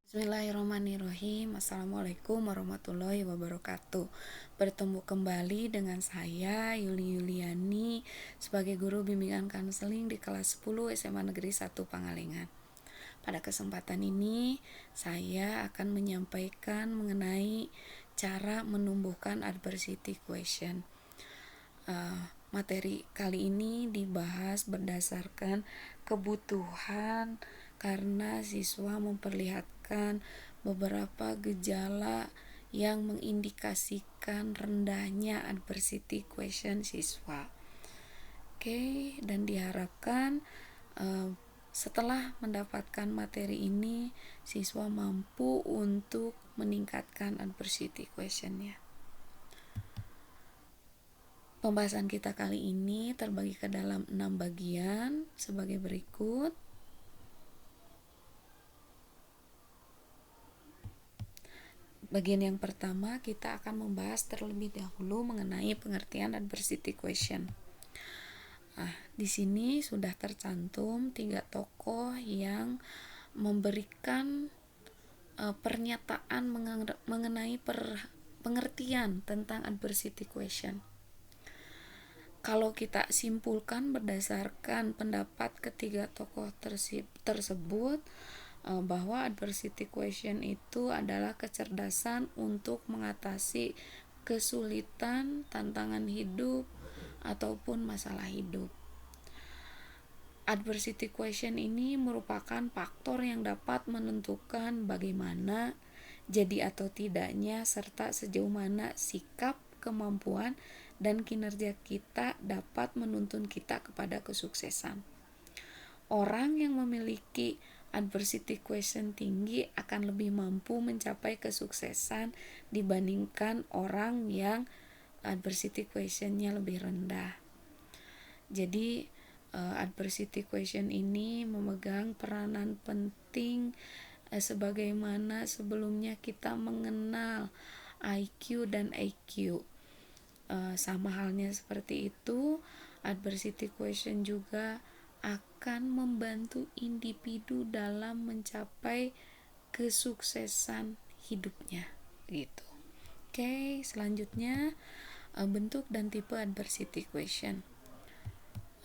Bismillahirrahmanirrahim. Assalamualaikum warahmatullahi wabarakatuh. Bertemu kembali dengan saya Yuli Yuliani sebagai guru bimbingan konseling di kelas 10 SMA Negeri 1 Pangalengan. Pada kesempatan ini saya akan menyampaikan mengenai cara menumbuhkan adversity question. Materi kali ini dibahas berdasarkan kebutuhan karena siswa memperlihatkan beberapa gejala yang mengindikasikan rendahnya adversity question siswa. Dan diharapkan setelah mendapatkan materi ini siswa mampu untuk meningkatkan adversity question-nya. Pembahasan kita kali ini terbagi ke dalam 6 bagian sebagai berikut. Bagian yang pertama kita akan membahas terlebih dahulu mengenai pengertian adversity question. Di sini sudah tercantum 3 tokoh yang memberikan pernyataan mengenai pengertian tentang adversity question. Kalau kita simpulkan berdasarkan pendapat ketiga tokoh tersebut, bahwa adversity question itu adalah kecerdasan untuk mengatasi kesulitan, tantangan hidup, ataupun masalah hidup. Adversity question ini merupakan faktor yang dapat menentukan bagaimana jadi atau tidaknya serta sejauh mana sikap, kemampuan, dan kinerja kita dapat menuntun kita kepada kesuksesan. Orang yang memiliki adversity question tinggi akan lebih mampu mencapai kesuksesan dibandingkan orang yang adversity question-nya lebih rendah. Jadi adversity question ini memegang peranan penting sebagaimana sebelumnya kita mengenal IQ dan EQ. Sama halnya seperti itu, adversity question juga akan membantu individu dalam mencapai kesuksesan hidupnya gitu. Selanjutnya bentuk dan tipe adversity question.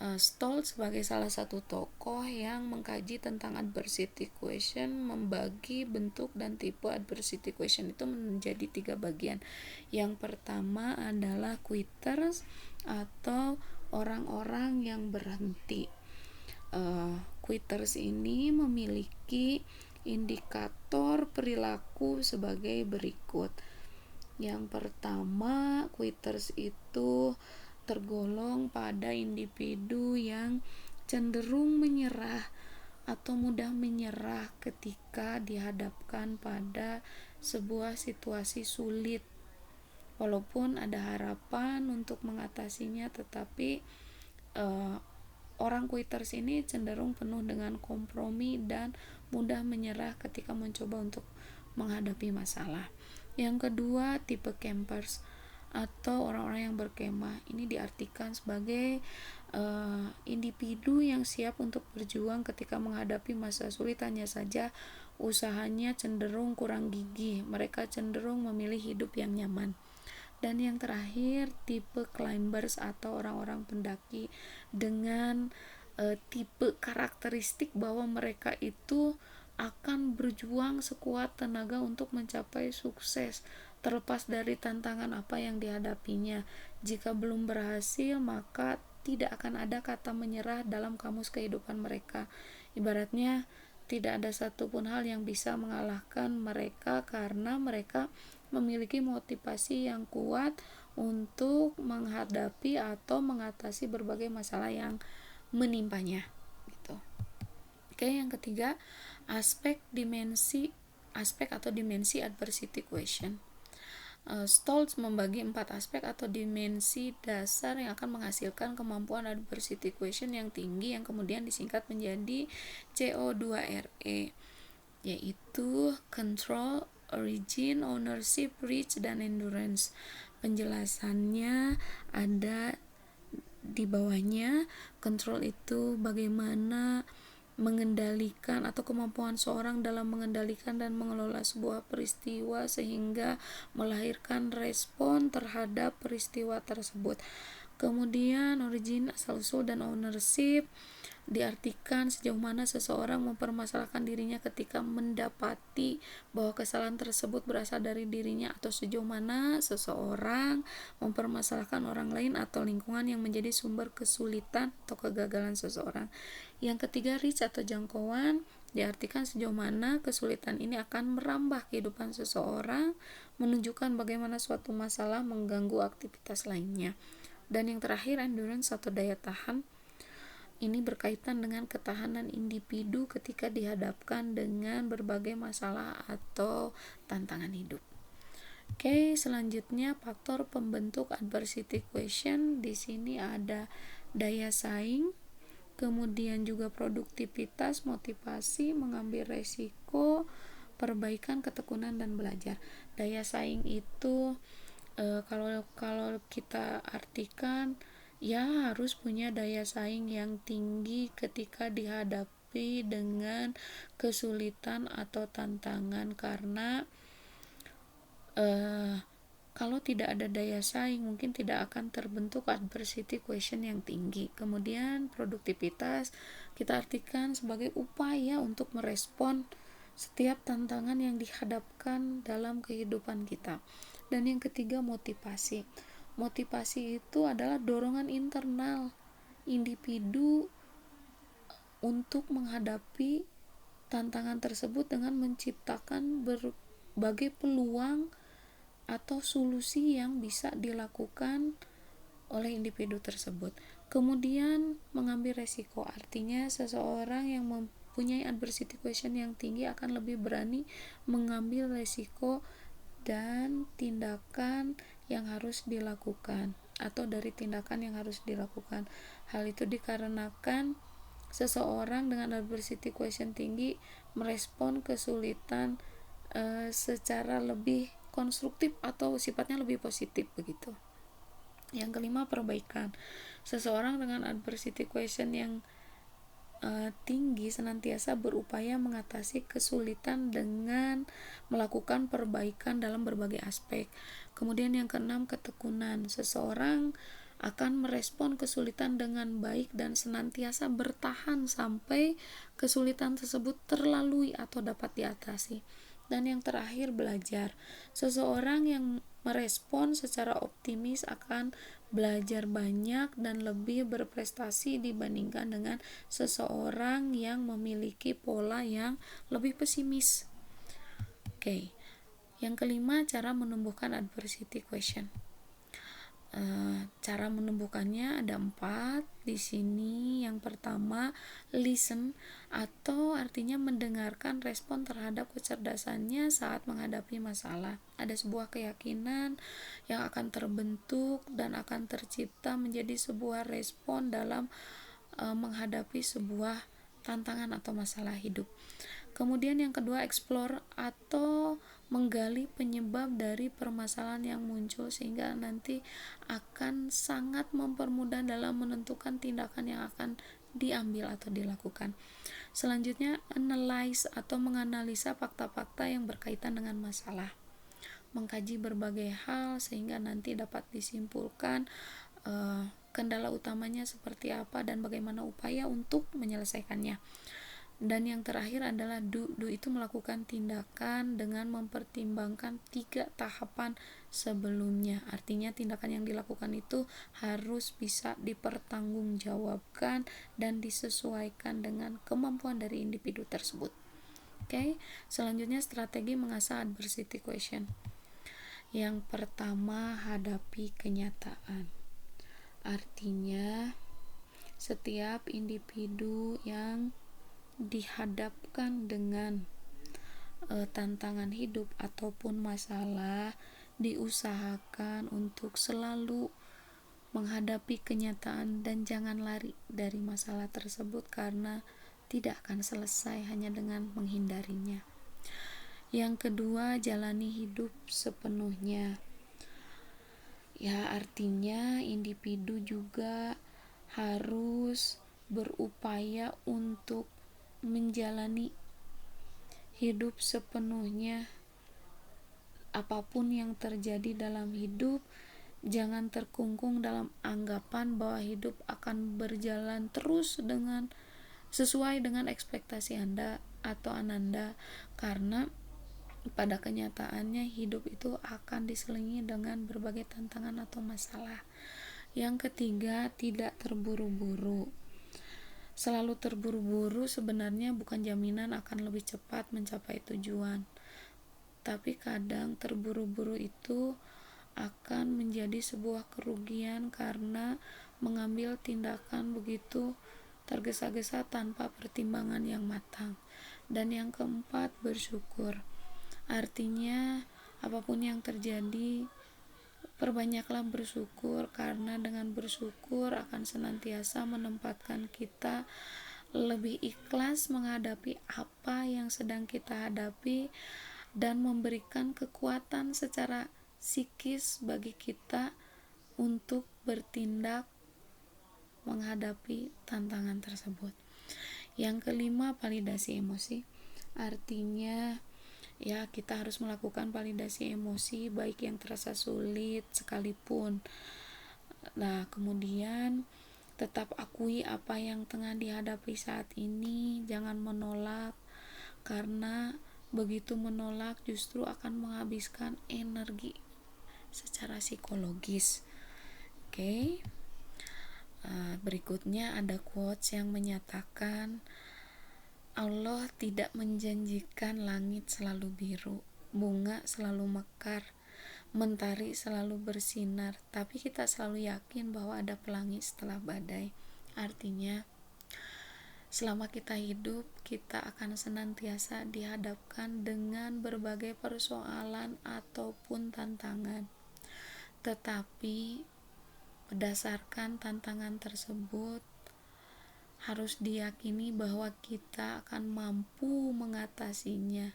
Stoltz sebagai salah satu tokoh yang mengkaji tentang adversity question membagi bentuk dan tipe adversity question itu menjadi 3 bagian. Yang pertama adalah quitters atau orang-orang yang berhenti. Quitters ini memiliki indikator perilaku sebagai berikut. Yang pertama, quitters itu tergolong pada individu yang cenderung menyerah atau mudah menyerah ketika dihadapkan pada sebuah situasi sulit. Walaupun ada harapan untuk mengatasinya, tetapi orang quitters ini cenderung penuh dengan kompromi dan mudah menyerah ketika mencoba untuk menghadapi masalah. Yang kedua, tipe campers atau orang-orang yang berkemah. Ini diartikan sebagai individu yang siap untuk berjuang ketika menghadapi masa sulit, hanya saja usahanya cenderung kurang gigih. Mereka cenderung memilih hidup yang nyaman. Dan yang terakhir, tipe climbers atau orang-orang pendaki dengan tipe karakteristik bahwa mereka itu akan berjuang sekuat tenaga untuk mencapai sukses terlepas dari tantangan apa yang dihadapinya. Jika belum berhasil, maka tidak akan ada kata menyerah dalam kamus kehidupan mereka. Ibaratnya tidak ada satupun hal yang bisa mengalahkan mereka karena mereka memiliki motivasi yang kuat untuk menghadapi atau mengatasi berbagai masalah yang menimpanya gitu. Yang ketiga, aspek atau dimensi adversity question. Stoltz membagi 4 aspek atau dimensi dasar yang akan menghasilkan kemampuan adversity question yang tinggi, yang kemudian disingkat menjadi CO2RE, yaitu control, origin, ownership, reach, dan endurance. Penjelasannya ada di bawahnya. Control itu bagaimana mengendalikan atau kemampuan seorang dalam mengendalikan dan mengelola sebuah peristiwa sehingga melahirkan respon terhadap peristiwa tersebut. Kemudian origin, asal-usul, dan ownership diartikan sejauh mana seseorang mempermasalahkan dirinya ketika mendapati bahwa kesalahan tersebut berasal dari dirinya, atau sejauh mana seseorang mempermasalahkan orang lain atau lingkungan yang menjadi sumber kesulitan atau kegagalan seseorang. Yang ketiga, reach atau jangkauan diartikan sejauh mana kesulitan ini akan merambah kehidupan seseorang, menunjukkan bagaimana suatu masalah mengganggu aktivitas lainnya. Dan yang terakhir, endurance atau daya tahan. Ini berkaitan dengan ketahanan individu ketika dihadapkan dengan berbagai masalah atau tantangan hidup. Oke, selanjutnya faktor pembentuk adversity quotient. Di sini ada daya saing, kemudian juga produktivitas, motivasi, mengambil resiko, perbaikan, ketekunan, dan belajar. Daya saing itu kalau kita artikan, ya harus punya daya saing yang tinggi ketika dihadapi dengan kesulitan atau tantangan, karena kalau tidak ada daya saing mungkin tidak akan terbentuk adversity quotient yang tinggi. Kemudian produktivitas kita artikan sebagai upaya untuk merespon setiap tantangan yang dihadapkan dalam kehidupan kita. Dan yang ketiga, motivasi. Motivasi itu adalah dorongan internal individu untuk menghadapi tantangan tersebut dengan menciptakan berbagai peluang atau solusi yang bisa dilakukan oleh individu tersebut. Kemudian mengambil resiko, artinya seseorang yang mempunyai adversity quotient yang tinggi akan lebih berani mengambil resiko dan tindakan yang harus dilakukan, atau dari tindakan yang harus dilakukan. Hal itu dikarenakan seseorang dengan adversity quotient tinggi merespon kesulitan secara lebih konstruktif atau sifatnya lebih positif begitu. Yang kelima, perbaikan. Seseorang dengan adversity quotient yang tinggi senantiasa berupaya mengatasi kesulitan dengan melakukan perbaikan dalam berbagai aspek. Kemudian yang keenam, ketekunan. Seseorang akan merespon kesulitan dengan baik dan senantiasa bertahan sampai kesulitan tersebut terlalui atau dapat diatasi. Dan yang terakhir, belajar. Seseorang yang merespon secara optimis akan belajar banyak dan lebih berprestasi dibandingkan dengan seseorang yang memiliki pola yang lebih pesimis. Oke. Yang kelima, cara menumbuhkan adversity quotient. Cara menumbuhkannya ada 4 di sini. Yang pertama, listen, atau artinya mendengarkan respon terhadap kecerdasannya saat menghadapi masalah. Ada sebuah keyakinan yang akan terbentuk dan akan tercipta menjadi sebuah respon dalam menghadapi sebuah tantangan atau masalah hidup. Kemudian yang kedua, explore, atau menggali penyebab dari permasalahan yang muncul sehingga nanti akan sangat mempermudah dalam menentukan tindakan yang akan diambil atau dilakukan. Selanjutnya, analyze, atau menganalisa fakta-fakta yang berkaitan dengan masalah. Mengkaji berbagai hal sehingga nanti dapat disimpulkan kendala utamanya seperti apa dan bagaimana upaya untuk menyelesaikannya. Dan yang terakhir adalah do itu melakukan tindakan dengan mempertimbangkan 3 tahapan sebelumnya. Artinya tindakan yang dilakukan itu harus bisa dipertanggungjawabkan dan disesuaikan dengan kemampuan dari individu tersebut. Oke, selanjutnya strategi mengasah adversity quotient. Yang pertama, hadapi kenyataan. Artinya setiap individu yang dihadapkan dengan tantangan hidup ataupun masalah diusahakan untuk selalu menghadapi kenyataan dan jangan lari dari masalah tersebut karena tidak akan selesai hanya dengan menghindarinya. Yang kedua, jalani hidup sepenuhnya. Ya, artinya individu juga harus berupaya untuk menjalani hidup sepenuhnya. Apapun yang terjadi dalam hidup, jangan terkungkung dalam anggapan bahwa hidup akan berjalan terus sesuai dengan ekspektasi Anda atau Ananda, karena pada kenyataannya hidup itu akan diselingi dengan berbagai tantangan atau masalah. Yang ketiga, tidak terburu-buru. Selalu terburu-buru sebenarnya bukan jaminan akan lebih cepat mencapai tujuan, tapi kadang terburu-buru itu akan menjadi sebuah kerugian karena mengambil tindakan begitu tergesa-gesa tanpa pertimbangan yang matang. Dan yang keempat, bersyukur. Artinya apapun yang terjadi, perbanyaklah bersyukur, karena dengan bersyukur akan senantiasa menempatkan kita lebih ikhlas menghadapi apa yang sedang kita hadapi dan memberikan kekuatan secara psikis bagi kita untuk bertindak menghadapi tantangan tersebut. Yang kelima, validasi emosi. Artinya ya, kita harus melakukan validasi emosi baik yang terasa sulit sekalipun. Nah, kemudian tetap akui apa yang tengah dihadapi saat ini, jangan menolak, karena begitu menolak justru akan menghabiskan energi secara psikologis. Oke. Berikutnya ada quotes yang menyatakan Allah tidak menjanjikan langit selalu biru, bunga selalu mekar, mentari selalu bersinar, tapi kita selalu yakin bahwa ada pelangi setelah badai. Artinya selama kita hidup, kita akan senantiasa dihadapkan dengan berbagai persoalan ataupun tantangan. Tetapi berdasarkan tantangan tersebut, harus diyakini bahwa kita akan mampu mengatasinya,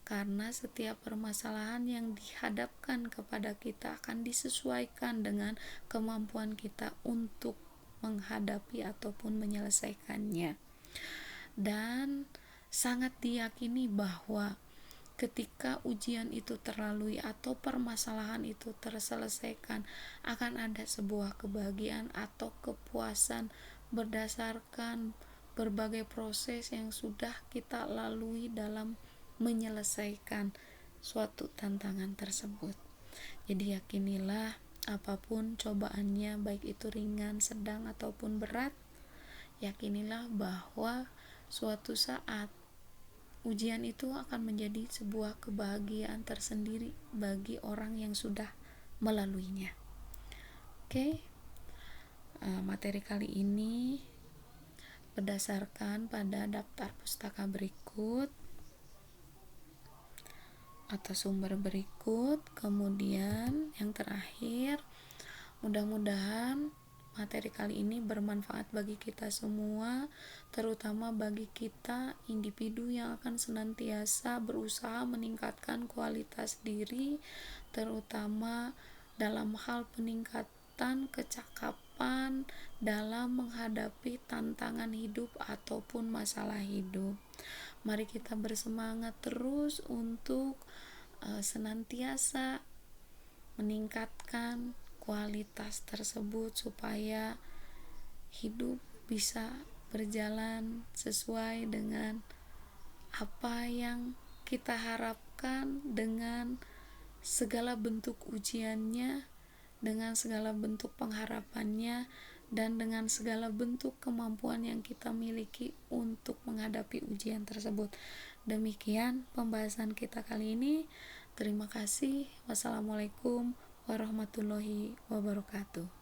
karena setiap permasalahan yang dihadapkan kepada kita akan disesuaikan dengan kemampuan kita untuk menghadapi ataupun menyelesaikannya. Dan sangat diyakini bahwa ketika ujian itu terlalui atau permasalahan itu terselesaikan, akan ada sebuah kebahagiaan atau kepuasan berdasarkan berbagai proses yang sudah kita lalui dalam menyelesaikan suatu tantangan tersebut. Jadi yakinilah apapun cobaannya, baik itu ringan, sedang ataupun berat, yakinilah bahwa suatu saat ujian itu akan menjadi sebuah kebahagiaan tersendiri bagi orang yang sudah melaluinya. Oke. Materi kali ini berdasarkan pada daftar pustaka berikut atau sumber berikut. Kemudian yang terakhir, mudah-mudahan materi kali ini bermanfaat bagi kita semua, terutama bagi kita individu yang akan senantiasa berusaha meningkatkan kualitas diri, terutama dalam hal peningkatan kecakapan dalam menghadapi tantangan hidup ataupun masalah hidup. Mari kita bersemangat terus untuk senantiasa meningkatkan kualitas tersebut supaya hidup bisa berjalan sesuai dengan apa yang kita harapkan, dengan segala bentuk ujiannya, dengan segala bentuk pengharapannya, dan dengan segala bentuk kemampuan yang kita miliki untuk menghadapi ujian tersebut. Demikian pembahasan kita kali ini. Terima kasih. Wassalamualaikum warahmatullahi wabarakatuh.